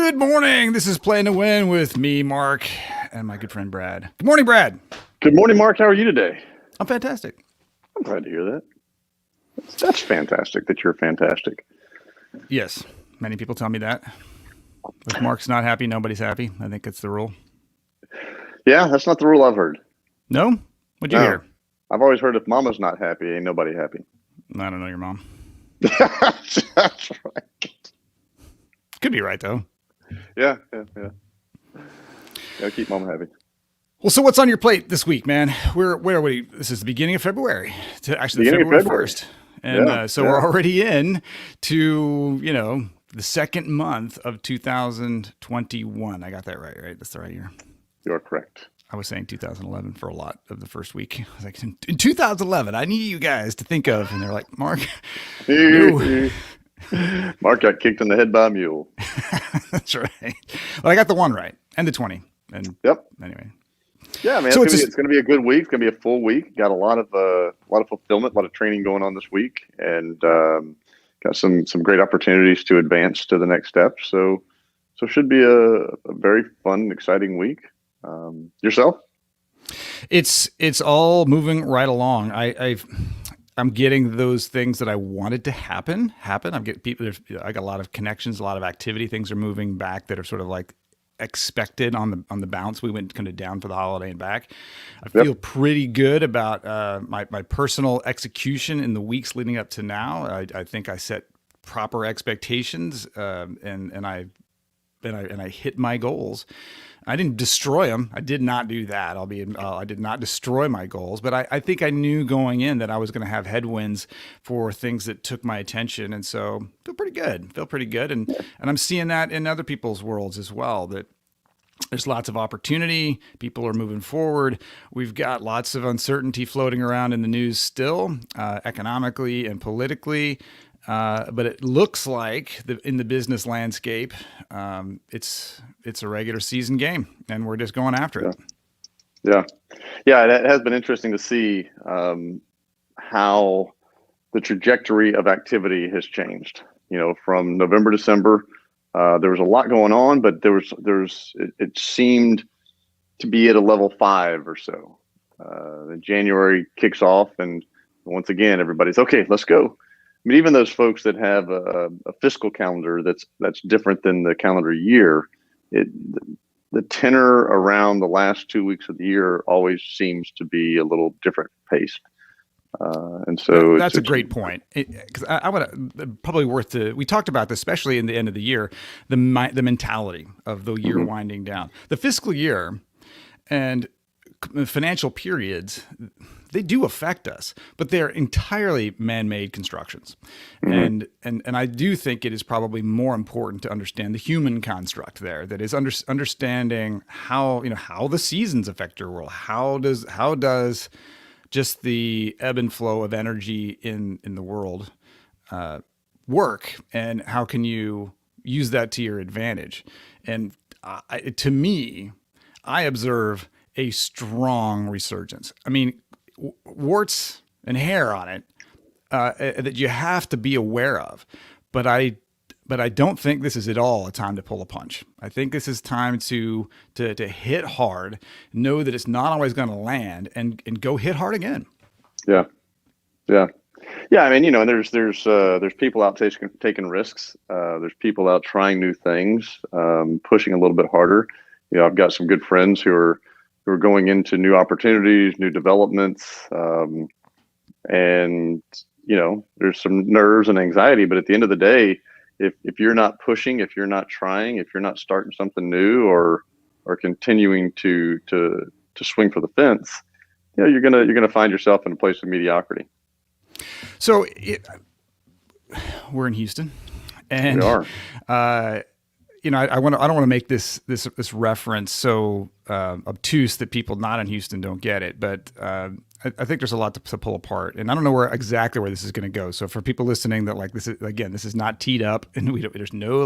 Good morning. This is Playing to Win with me, Mark, and my good friend Brad. Good morning, Brad. Good morning, Mark. How are you today? I'm fantastic. I'm glad to hear that. That's fantastic that you're fantastic. Yes, many people tell me that. If Mark's not happy, nobody's happy. I think it's the rule. Yeah, that's not the rule I've heard. No? What'd you hear? I've always heard if mama's not happy, ain't nobody happy. I don't know your mom. That's right. Could be right, though. Yeah. Keep mama happy. Well, so what's on your plate this week, man? Where are we? This is the beginning of February. Actually, February 1st. And we're already in to, the second month of 2021. I got that right? That's the right year. You're correct. I was saying 2011 for a lot of the first week. I was like, in 2011, I need you guys to think of. And they're like, Mark, no. Mark got kicked in the head by a mule. That's right. Well, I got the one right and the 20. And yep. Anyway. Yeah, man. So it's going to be a good week. It's going to be a full week. Got a lot of fulfillment, a lot of training going on this week, and got some great opportunities to advance to the next step. So it should be a very fun, exciting week. Yourself? It's all moving right along. I'm getting those things that I wanted to happen. I'm getting people. I got a lot of connections, a lot of activity. Things are moving back that are sort of like expected on the bounce. We went kind of down for the holiday and back. I feel pretty good about my personal execution in the weeks leading up to now. I think I set proper expectations, and I hit my goals. I didn't destroy them. I did not do that. I did not destroy my goals, but I think I knew going in that I was going to have headwinds for things that took my attention. And so feel pretty good. And I'm seeing that in other people's worlds as well, that there's lots of opportunity. People are moving forward. We've got lots of uncertainty floating around in the news still, economically and politically. But it looks like in the business landscape, it's a regular season game, and we're just going after it. Yeah. It has been interesting to see how the trajectory of activity has changed. From November, December, there was a lot going on, but it seemed to be at a level 5 or so. January kicks off, and once again, everybody's okay. Let's go. I mean, even those folks that have a fiscal calendar that's different than the calendar year, the tenor around the last 2 weeks of the year always seems to be a little different paced. And so that's a great point. Because I would probably we talked about this, especially in the end of the year, the mentality of the year winding down, the fiscal year, and financial periods. They do affect us, but they're entirely man-made constructions. And I do think it is probably more important to understand the human construct there. That is understanding how the seasons affect your world. How does just the ebb and flow of energy in the world work, and how can you use that to your advantage? And to me, I observe a strong resurgence. I mean, warts and hair on it that you have to be aware of, but I don't think this is at all a time to pull a punch. I think this is time to hit hard, know that it's not always going to land, and go hit hard again. Yeah. I mean, and there's people out taking risks. There's people out trying new things, pushing a little bit harder. I've got some good friends who are going into new opportunities, new developments. And, there's some nerves and anxiety, but at the end of the day, if you're not pushing, if you're not trying, if you're not starting something new or continuing to swing for the fence, you're going to find yourself in a place of mediocrity. So we're in Houston, and we are. I don't want to make this reference so obtuse that people not in Houston don't get it, but I think there's a lot to pull apart, and I don't know exactly where this is going to go. So for people listening, that this is not teed up, and there's no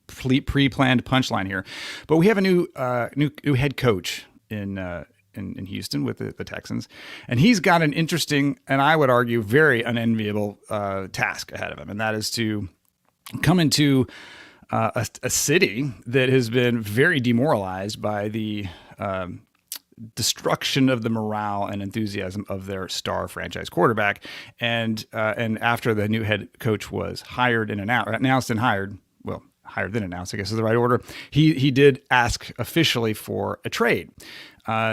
pre-planned punchline here, but we have a new head coach in Houston with the Texans, and he's got an interesting, and I would argue very unenviable task ahead of him, and that is to come into a city that has been very demoralized by the destruction of the morale and enthusiasm of their star franchise quarterback. And after the new head coach was announced and hired, well, hired then announced, I guess is the right order. He did ask officially for a trade.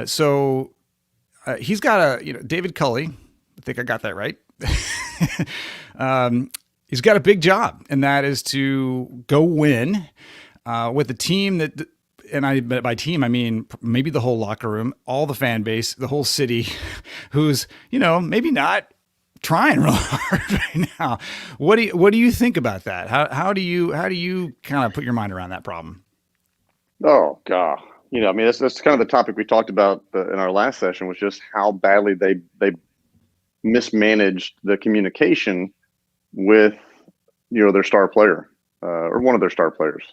So he's got David Culley. I think I got that right. He's got a big job, and that is to go win with a team that, by team, I mean maybe the whole locker room, all the fan base, the whole city, who's, maybe not trying real hard right now. What do you think about that? How do you kind of put your mind around that problem? Oh God. I mean, that's kind of the topic we talked about in our last session, was just how badly they mismanaged the communication with, their star player, or one of their star players,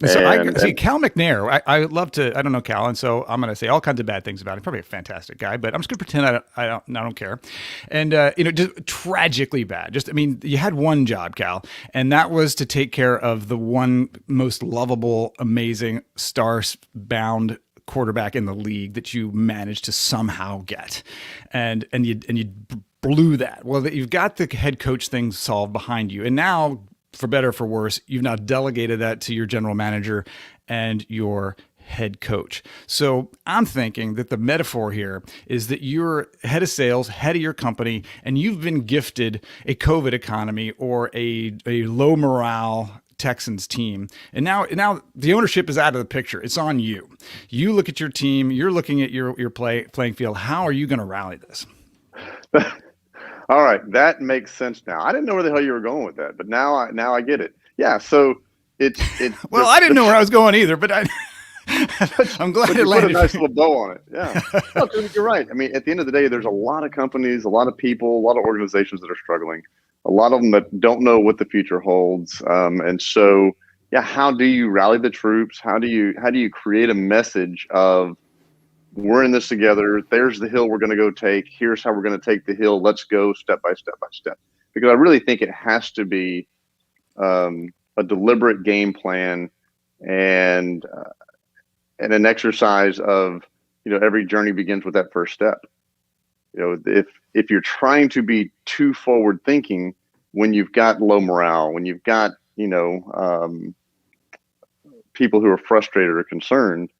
So I see Cal McNair. I would love to. I don't know Cal, and so I'm going to say all kinds of bad things about him. Probably a fantastic guy, but I'm just going to pretend I don't care. And just tragically bad. You had one job, Cal, and that was to take care of the one most lovable, amazing, star-bound quarterback in the league that you managed to somehow get, and you blew that. Well, you've got the head coach thing solved behind you, and now, for better or for worse, you've now delegated that to your general manager and your head coach. So I'm thinking that the metaphor here is that you're head of sales, head of your company, and you've been gifted a COVID economy or a low morale Texans team. And now the ownership is out of the picture. It's on you. You look at your team, you're looking at your playing field. How are you going to rally this? All right, that makes sense now. I didn't know where the hell you were going with that, but now I get it. Yeah, so it's well, I didn't know where I was going either, but I'm glad it landed. Put a nice little bow on it. Yeah, no, you're right. I mean, at the end of the day, there's a lot of companies, a lot of people, a lot of organizations that are struggling. A lot of them that don't know what the future holds, and so yeah, how do you rally the troops? How do you create a message of, we're in this together. There's the hill we're going to go take. Here's how we're going to take the hill. Let's go step by step by step. Because I really think it has to be a deliberate game plan and an exercise of, every journey begins with that first step. If you're trying to be too forward thinking when you've got low morale, when you've got, people who are frustrated or concerned,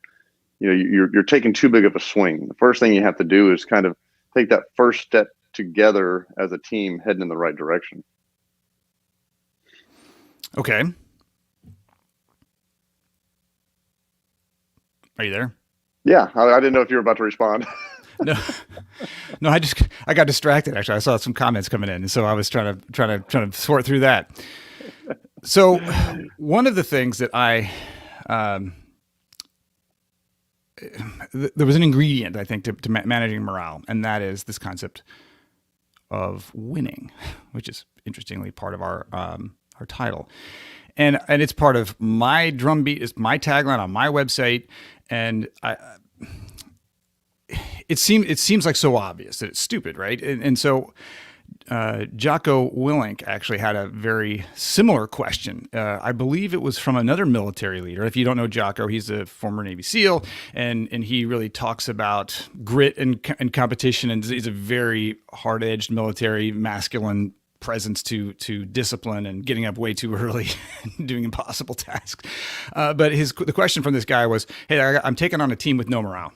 you're taking too big of a swing. The first thing you have to do is kind of take that first step together as a team heading in the right direction. Okay. Are you there? Yeah. I didn't know if you were about to respond. No, I got distracted. Actually, I saw some comments coming in, and so I was trying to sort through that. So one of the things that there was an ingredient, I think, to managing morale, and that is this concept of winning, which is interestingly part of our title, and it's part of my drumbeat. It's my tagline on my website, and it seems like so obvious that it's stupid, right? And so Jocko Willink actually had a very similar question. I believe it was from another military leader. If you don't know Jocko, he's a former Navy SEAL, and he really talks about grit and competition, and he's a very hard-edged military, masculine presence to discipline and getting up way too early and doing impossible tasks. But the question from this guy was, hey, I'm taking on a team with no morale.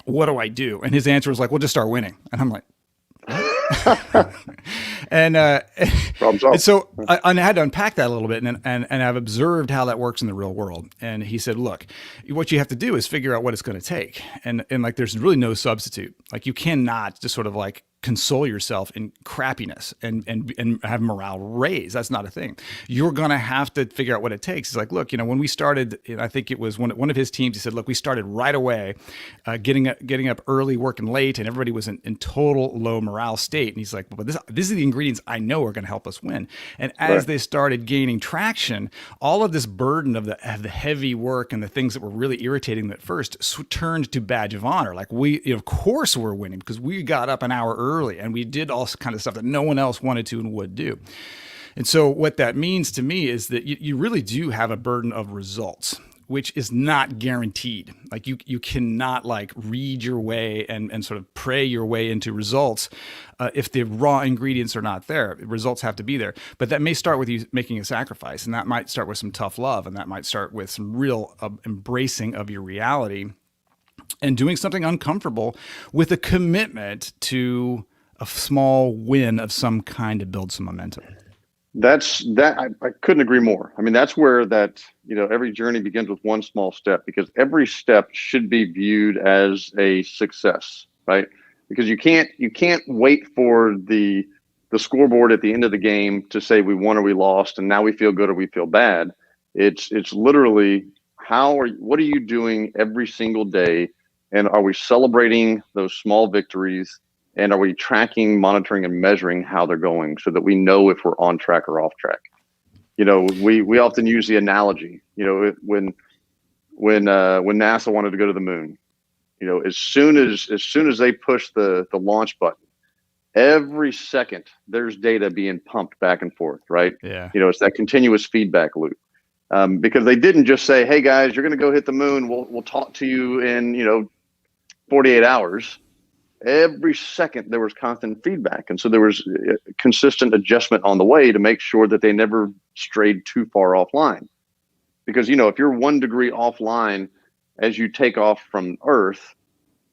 What do I do? And his answer was like, well, just start winning. And I'm like, and so I had to unpack that a little bit, and I've observed how that works in the real world. And he said, look, what you have to do is figure out what it's going to take. And like, there's really no substitute. Like, you cannot just sort of like console yourself in crappiness and have morale raise. That's not a thing. You're going to have to figure out what it takes. It's like, look, when we started, I think it was one of his teams, he said, look, we started right away, getting up early, working late, and everybody was in total low morale state. And he's like, well, but this is the ingredients I know are going to help us win. And as they started gaining traction, all of this burden of the heavy work and the things that were really irritating them at first turned to badge of honor. Like, of course we're winning because we got up an hour early and we did all kind of stuff that no one else wanted to and would do. And so what that means to me is that you really do have a burden of results, which is not guaranteed. Like you cannot like read your way and sort of pray your way into results if the raw ingredients are not there. Results have to be there. But that may start with you making a sacrifice, and that might start with some tough love, and that might start with some real embracing of your reality and doing something uncomfortable with a commitment to a small win of some kind to build some momentum. I couldn't agree more. I mean, that's where every journey begins with one small step, because every step should be viewed as a success, right? Because you can't wait for the scoreboard at the end of the game to say we won or we lost and now we feel good or we feel bad. It's literally what are you doing every single day, and are we celebrating those small victories? And are we tracking, monitoring, and measuring how they're going so that we know if we're on track or off track? We often use the analogy, when NASA wanted to go to the moon, as soon as they push the launch button, every second there's data being pumped back and forth, right? Yeah. It's that continuous feedback loop. Because they didn't just say, hey guys, you're going to go hit the moon. We'll talk to you in, 48 hours. Every second there was constant feedback. And so there was a consistent adjustment on the way to make sure that they never strayed too far offline. Because, if you're 1 degree offline as you take off from Earth,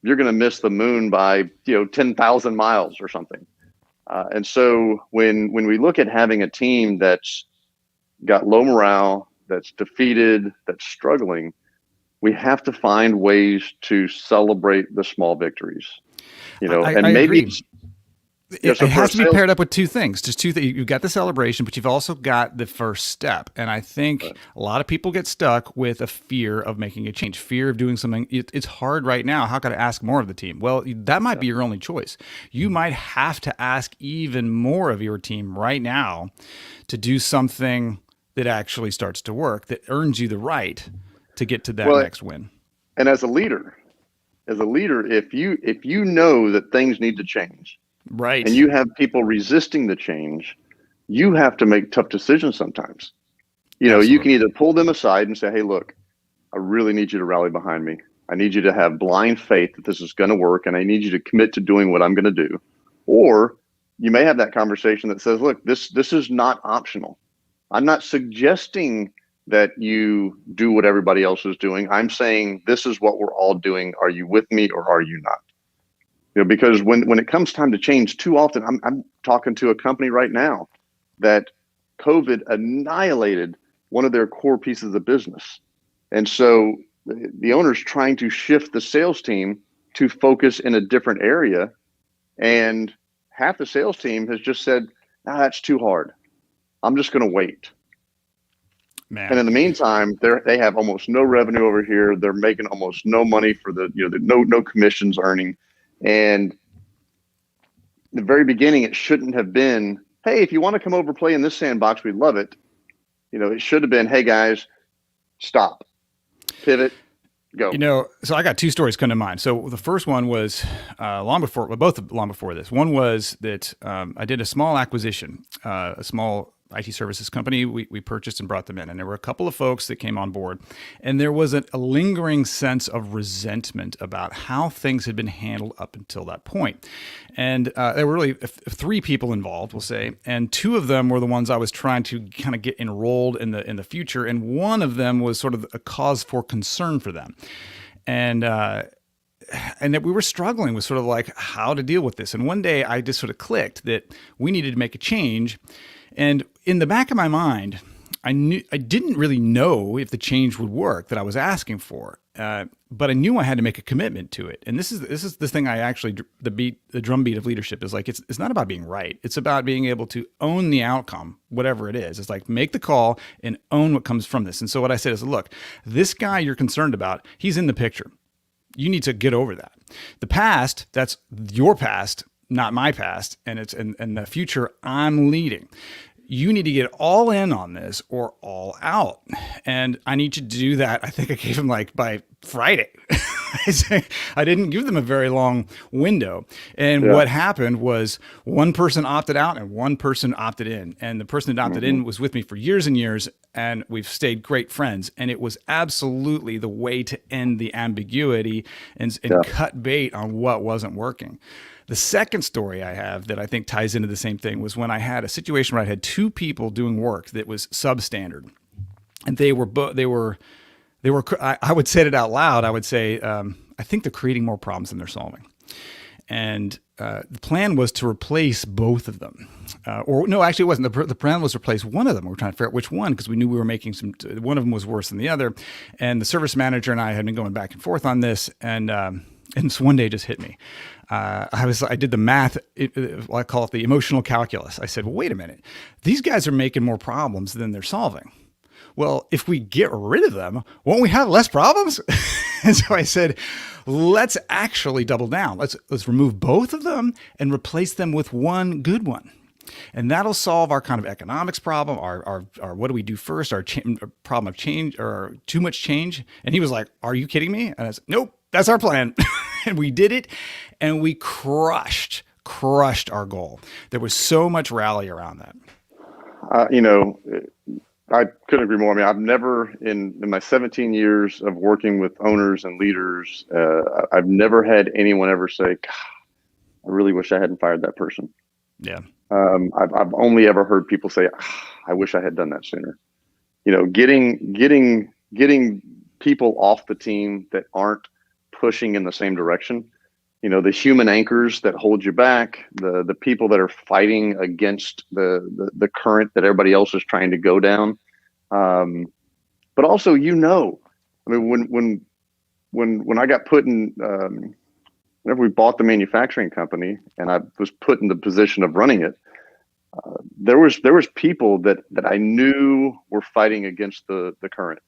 you're going to miss the moon by, 10,000 miles or something. And so when we look at having a team that's got low morale, that's defeated, that's struggling, we have to find ways to celebrate the small victories. I maybe agree. It has to be paired up with two things. Just two things. You've got the celebration, but you've also got the first step. And I think a lot of people get stuck with a fear of making a change, fear of doing something. It's hard right now. How could I ask more of the team? Well, that might be your only choice. You might have to ask even more of your team right now to do something that actually starts to work, that earns you the right to get to that next win. And as a leader, if you know that things need to change, right, and you have people resisting the change, you have to make tough decisions sometimes. Absolutely. You can either pull them aside and say, hey, look, I really need you to rally behind me. I need you to have blind faith that this is going to work, and I need you to commit to doing what I'm going to do. Or you may have that conversation that says, look, this is not optional. I'm not suggesting that you do what everybody else is doing. I'm saying this is what we're all doing. Are you with me or are you not? Because when it comes time to change, too often, I'm talking to a company right now that COVID annihilated one of their core pieces of business. And so the owner's trying to shift the sales team to focus in a different area. And half the sales team has just said, that's too hard. I'm just going to wait. Man. And in the meantime, they have almost no revenue over here. They're making almost no money for no commissions earning. And the very beginning, it shouldn't have been, hey, if you want to come over play in this sandbox, we'd love it. It should have been, hey guys, stop, pivot, go. So I got two stories come to mind. So the first one was both long before this. One was that I did a small acquisition, a small IT services company. We purchased and brought them in, and there were a couple of folks that came on board, and there was a lingering sense of resentment about how things had been handled up until that point. And there were really three people involved, we'll say, and two of them were the ones I was trying to kind of get enrolled in the future, and one of them was sort of a cause for concern for them. And that we were struggling with sort of like how to deal with this. And one day I just sort of clicked that we needed to make a change. And in the back of my mind, I didn't really know if the change would work that I was asking for, but I knew I had to make a commitment to it. And this is the thing I actually, the drumbeat of leadership is like, it's not about being right. It's about being able to own the outcome, whatever it is. It's like, make the call and own what comes from this. And so what I said is, look, this guy you're concerned about, he's in the picture. You need to get over that. The past, that's your past, not my past. And the future, I'm leading. You need to get all in on this or all out. And I need you to do that. I think I gave him like by Friday. I didn't give them a very long window. And Yeah. what happened was one person opted out and one person opted in. And the person that opted Hmm. in was with me for years and years, and we've stayed great friends. And it was absolutely the way to end the ambiguity and Yeah. cut bait on what wasn't working. The second story I have that I think ties into the same thing was when I had a situation where I had two people doing work that was substandard, and they were. I would say it out loud. I would say, I think they're creating more problems than they're solving. And the plan was to replace both of them. Or no, actually, it wasn't. The plan was to replace one of them. We were trying to figure out which one because we knew we were making some. One of them was worse than the other, and the service manager and I had been going back and forth on this, and so one day it just hit me. I did the math. I call it the emotional calculus. I said, well, wait a minute. These guys are making more problems than they're solving. Well, if we get rid of them, won't we have less problems? And so I said, let's actually double down. Let's remove both of them and replace them with one good one. And that'll solve our kind of economics problem, our what do we do first, our problem of change or too much change. And he was like, are you kidding me? And I said, nope, that's our plan. And we did it, and we crushed our goal. There was so much rally around that. You know, I couldn't agree more. I mean, I've never, in my 17 years of working with owners and leaders, I've never had anyone ever say, God, I really wish I hadn't fired that person. Yeah. I've only ever heard people say, I wish I had done that sooner. You know, getting people off the team that aren't pushing in the same direction. You know, the human anchors that hold you back, the people that are fighting against the current that everybody else is trying to go down. But also, you know, I mean, when I got put in, whenever we bought the manufacturing company and I was put in the position of running it, there was people that I knew were fighting against the current,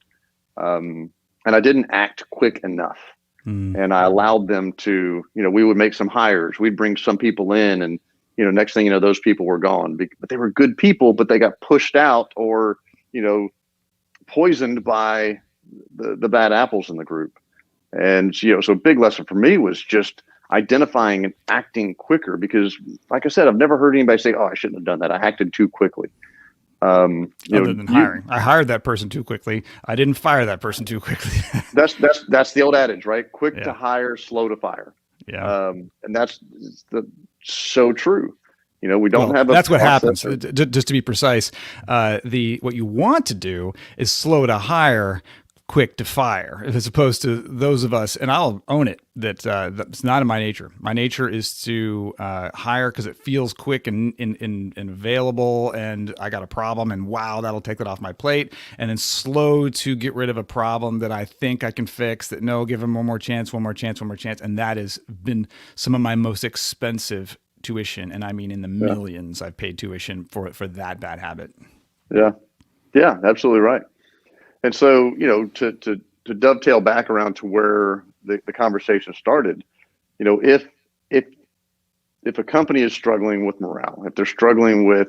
and I didn't act quick enough. And I allowed them to, you know, we would make some hires. We'd bring some people in, and, you know, next thing you know, those people were gone. But they were good people, but they got pushed out or, you know, poisoned by the bad apples in the group. And, you know, so a big lesson for me was just identifying and acting quicker because, like I said, I've never heard anybody say, oh, I shouldn't have done that. I acted too quickly. Other than hiring, I hired that person too quickly. I didn't fire that person too quickly. that's the old adage, right? Quick Yeah. to hire, slow to fire. Yeah. And that's so true. You know, we don't have a that's what process. happens. Just to be precise, what you want to do is slow to hire, quick to fire, as opposed to those of us, and I'll own it, that's not in my nature. My nature is to hire because it feels quick and available, and I got a problem, and wow, that'll take that off my plate. And then slow to get rid of a problem that I think I can fix. That no, give them one more chance, and that has been some of my most expensive tuition, and I mean in the millions I've paid tuition for that bad habit. Yeah, yeah, absolutely right. And so, you know, to dovetail back around to where the conversation started, you know, if a company is struggling with morale, if they're struggling with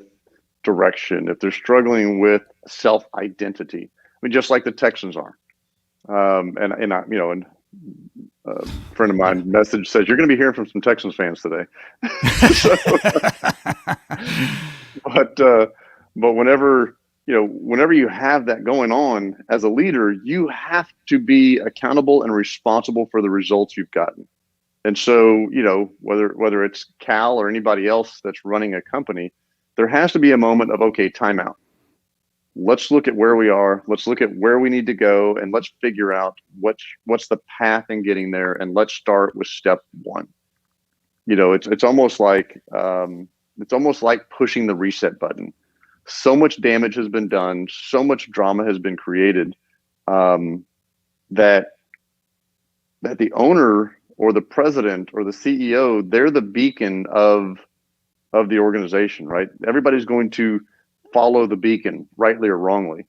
direction, if they're struggling with self-identity, I mean, just like the Texans are, and I, you know, and a friend of mine message says you're going to be hearing from some Texans fans today. So, but whenever you have that going on as a leader, you have to be accountable and responsible for the results you've gotten. And so, you know, whether it's Cal or anybody else that's running a company, there has to be a moment of, okay, timeout. Let's look at where we are. Let's look at where we need to go, and let's figure out what's the path in getting there. And let's start with step one. You know, it's almost like pushing the reset button. So much damage has been done. So much drama has been created that the owner or the president or the CEO, they're the beacon of the organization, right? Everybody's going to follow the beacon, rightly or wrongly.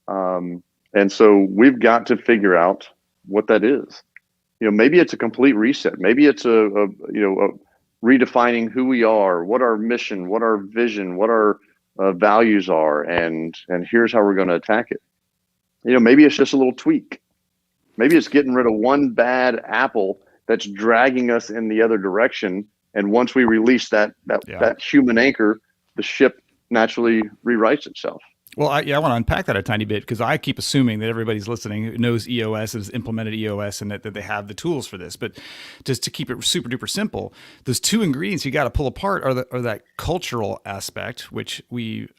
And so we've got to figure out what that is. You know, maybe it's a complete reset. Maybe it's a redefining who we are, what our mission, what our vision, what our values are, and here's how we're going to attack it. You know, maybe it's just a little tweak. Maybe it's getting rid of one bad apple that's dragging us in the other direction. And once we release that human anchor, the ship naturally rewrites itself. Well, I want to unpack that a tiny bit, because I keep assuming that everybody's listening who knows EOS, has implemented EOS, and that they have the tools for this. But just to keep it super duper simple, those two ingredients you got to pull apart are that cultural aspect, which we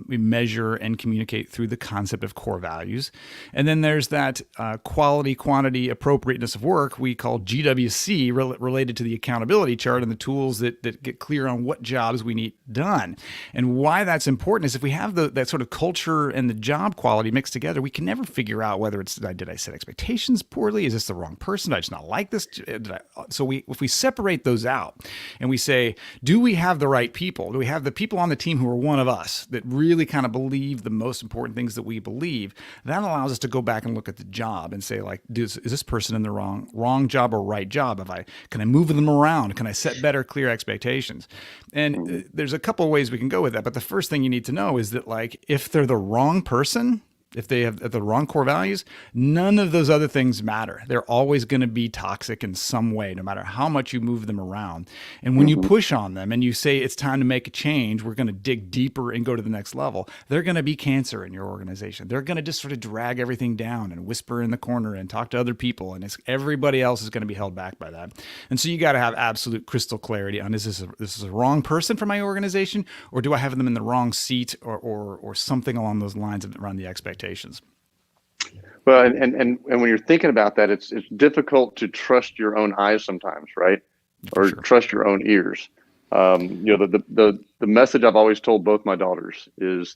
measure and communicate through the concept of core values, and then there's that quality, quantity, appropriateness of work we call GWC, related to the accountability chart and the tools that get clear on what jobs we need done. And why that's important is if we have that sort of culture and the job quality mixed together, we can never figure out whether it's, did I set expectations poorly? Is this the wrong person? Did I just not like this? If we separate those out and we say, do we have the right people? Do we have the people on the team who are one of us that really kind of believe the most important things that we believe? That allows us to go back and look at the job and say, like, is this person in the wrong job or right job? Can I move them around? Can I set better, clear expectations? And there's a couple of ways we can go with that. But the first thing you need to know is that, like, if they're the wrong person, if they have the wrong core values, none of those other things matter. They're always going to be toxic in some way, no matter how much you move them around. And when you push on them and you say it's time to make a change, we're going to dig deeper and go to the next level, they're going to be cancer in your organization. They're going to just sort of drag everything down and whisper in the corner and talk to other people. And everybody else is going to be held back by that. And so you got to have absolute crystal clarity on, is this a wrong person for my organization, or do I have them in the wrong seat, or something along those lines around the expectations? Well, and when you're thinking about that, it's difficult to trust your own eyes sometimes, right? Or trust your own ears. The message I've always told both my daughters is,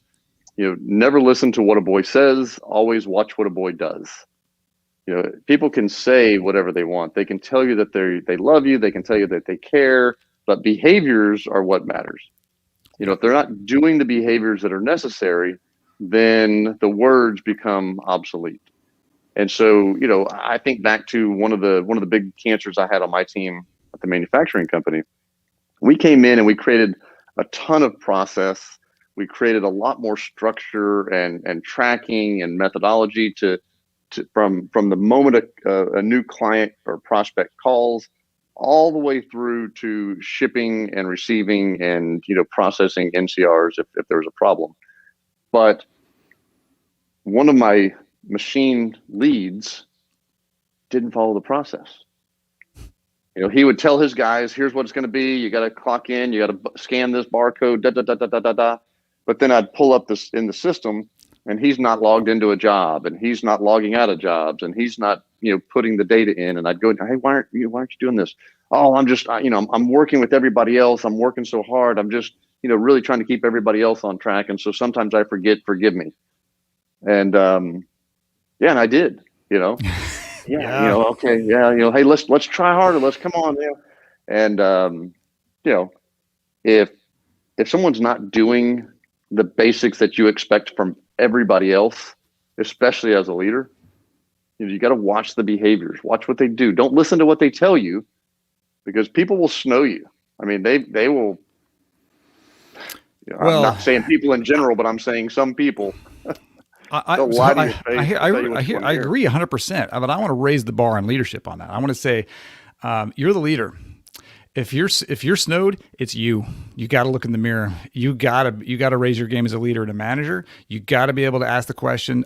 never listen to what a boy says, always watch what a boy does. People can say whatever they want. They can tell you that they love you, they can tell you that they care, but behaviors are what matters. If they're not doing the behaviors that are necessary, then the words become obsolete. And so, I think back to one of the big cancers I had on my team at the manufacturing company. We came in and we created a ton of process. We created a lot more structure and tracking and methodology from the moment a new client or prospect calls, all the way through to shipping and receiving and processing NCRs if there was a problem. But one of my machine leads didn't follow the process. He would tell his guys, here's what it's going to be. You got to clock in, you got to scan this barcode, da, da, da, da, da, da, da. But then I'd pull up this in the system and he's not logged into a job and he's not logging out of jobs and he's not, putting the data in. And I'd go, hey, why aren't you doing this? Oh, I'm just, I'm working with everybody else. I'm working so hard. I'm just, really trying to keep everybody else on track. And so sometimes I forgive me. And, and I did, okay. Yeah. Hey, let's try harder. Let's come on. And, if someone's not doing the basics that you expect from everybody else, especially as a leader, you got to watch the behaviors, watch what they do. Don't listen to what they tell you, because people will snow you. I mean, they will, I'm not saying people in general, but I'm saying some people. I agree 100%, but I want to raise the bar on leadership on that. I want to say, you're the leader. If you're snowed, it's you. You got to look in the mirror. You got to raise your game as a leader and a manager. You got to be able to ask the question,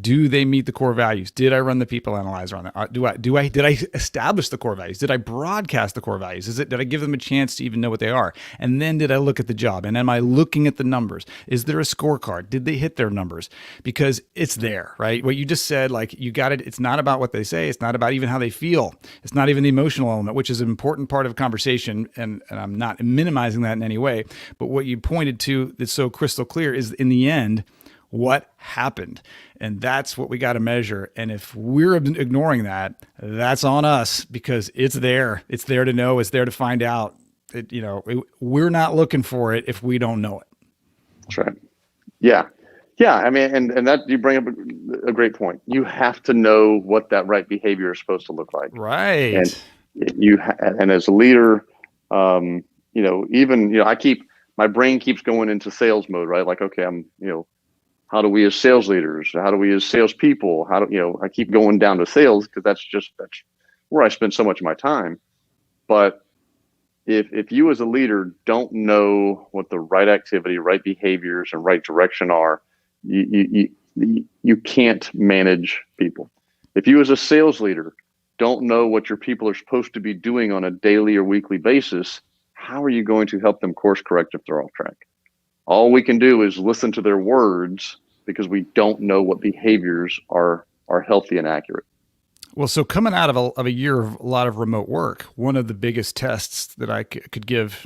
do they meet the core values? Did I run the people analyzer on that? Did I establish the core values? Did I broadcast the core values? Did I give them a chance to even know what they are? And then did I look at the job? And am I looking at the numbers? Is there a scorecard? Did they hit their numbers? Because it's there, right? What you just said, like, you got it. It's not about what they say. It's not about even how they feel. It's not even the emotional element, which is an important part of conversation. And I'm not minimizing that in any way. But what you pointed to that's so crystal clear is, in the end, what happened. And that's what we got to measure. And if we're ignoring that, that's on us, because it's there. It's there to know. It's there to find out. We're not looking for it if we don't know it. That's right. Yeah. Yeah. I mean, and that, you bring up a great point. You have to know what that right behavior is supposed to look like. Right. And as a leader, my brain keeps going into sales mode, right? Like, okay, How do we as sales leaders, how do we as salespeople, I keep going down to sales because that's where I spend so much of my time. But if you as a leader don't know what the right activity, right behaviors, and right direction are, you can't manage people. If you as a sales leader don't know what your people are supposed to be doing on a daily or weekly basis, how are you going to help them course correct if they're off track? All we can do is listen to their words because we don't know what behaviors are healthy and accurate. Well, so coming out of a year of a lot of remote work, one of the biggest tests that I could give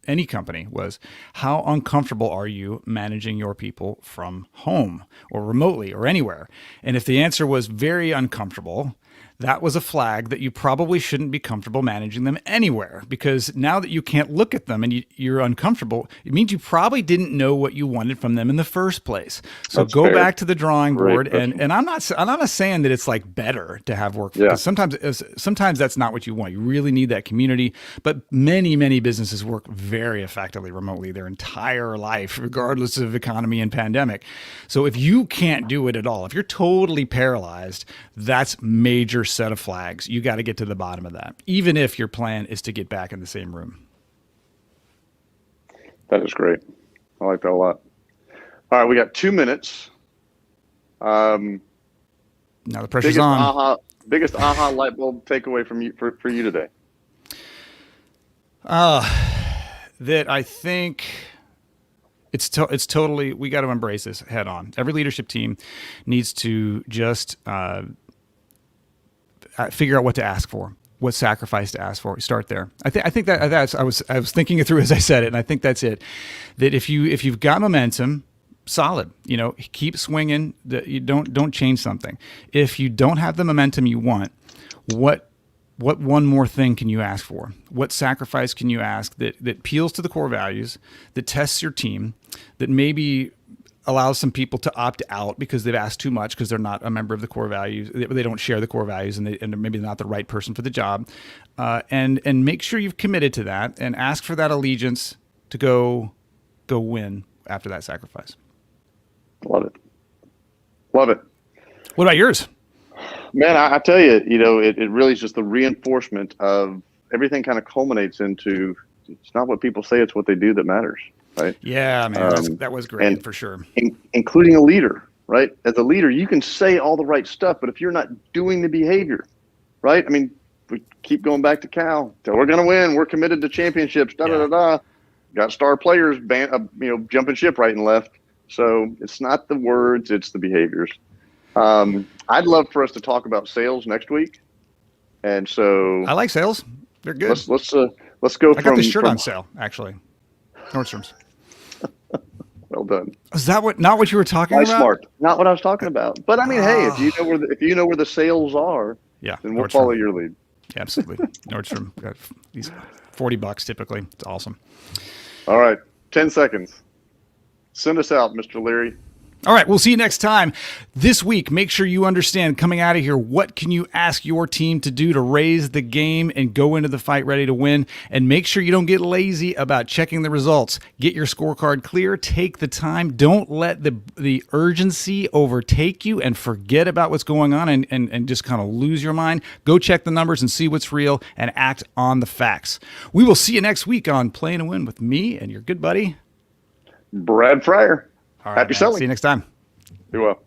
any company was, how uncomfortable are you managing your people from home or remotely or anywhere? And if the answer was very uncomfortable, that was a flag that you probably shouldn't be comfortable managing them anywhere, because now that you can't look at them and you're uncomfortable, it means you probably didn't know what you wanted from them in the first place. So That's go fair. back to the drawing board. Great And I'm not saying that it's like better to have work, because sometimes that's not what you want. You really need that community. But many businesses work very effectively remotely their entire life, regardless of economy and pandemic. So if you can't do it at all, if you're totally paralyzed, that's major set of flags. You got to get to the bottom of that, even if your plan is to get back in the same room. That is great. I like that a lot. All right, we got 2 minutes. Now the pressure's on. Biggest aha light bulb takeaway from you for you today. That I think it's totally, we got to embrace this head on. Every leadership team needs to just figure out what to ask for, what sacrifice to ask for. Start there. I think that's I was thinking it through as I said it, and I think that's it. That if you've got momentum, solid, keep swinging. You don't change something. If you don't have the momentum you want, what one more thing can you ask for? What sacrifice can you ask that appeals to the core values, that tests your team, that maybe allows some people to opt out because they've asked too much because they're not a member of the core values. They don't share the core values, and they're maybe not the right person for the job. And make sure you've committed to that, and ask for that allegiance to go win after that sacrifice. Love it. What about yours? Man, I tell you, it really is just the reinforcement of everything. Kind of culminates into, it's not what people say, it's what they do that matters. Right. Yeah, man, that was great for sure. Including a leader, right? As a leader, you can say all the right stuff, but if you're not doing the behavior, right? I mean, we keep going back to Cal. We're going to win. We're committed to championships. Got star players, jumping ship right and left. So it's not the words, it's the behaviors. I'd love for us to talk about sales next week. And so I like sales. They're good. Let's go. I got this shirt on sale, actually. Nordstrom's. Well done. Is that not what you were talking about? Smart. Not what I was talking about. But I mean, hey, if you know where the sales are, then we'll Nordstrom. follow your lead. Yeah, absolutely. Nordstrom got these $40 typically. It's awesome. All right, 10 seconds. Send us out, Mr. Leary. All right, we'll see you next time. This week, make sure you understand, coming out of here, what can you ask your team to do to raise the game and go into the fight ready to win? And make sure you don't get lazy about checking the results. Get your scorecard clear. Take the time. Don't let the urgency overtake you and forget about what's going on and just kind of lose your mind. Go check the numbers and see what's real and act on the facts. We will see you next week on Playing to Win with me and your good buddy, Brad Freyer. All right, Happy selling. See you next time. Be well.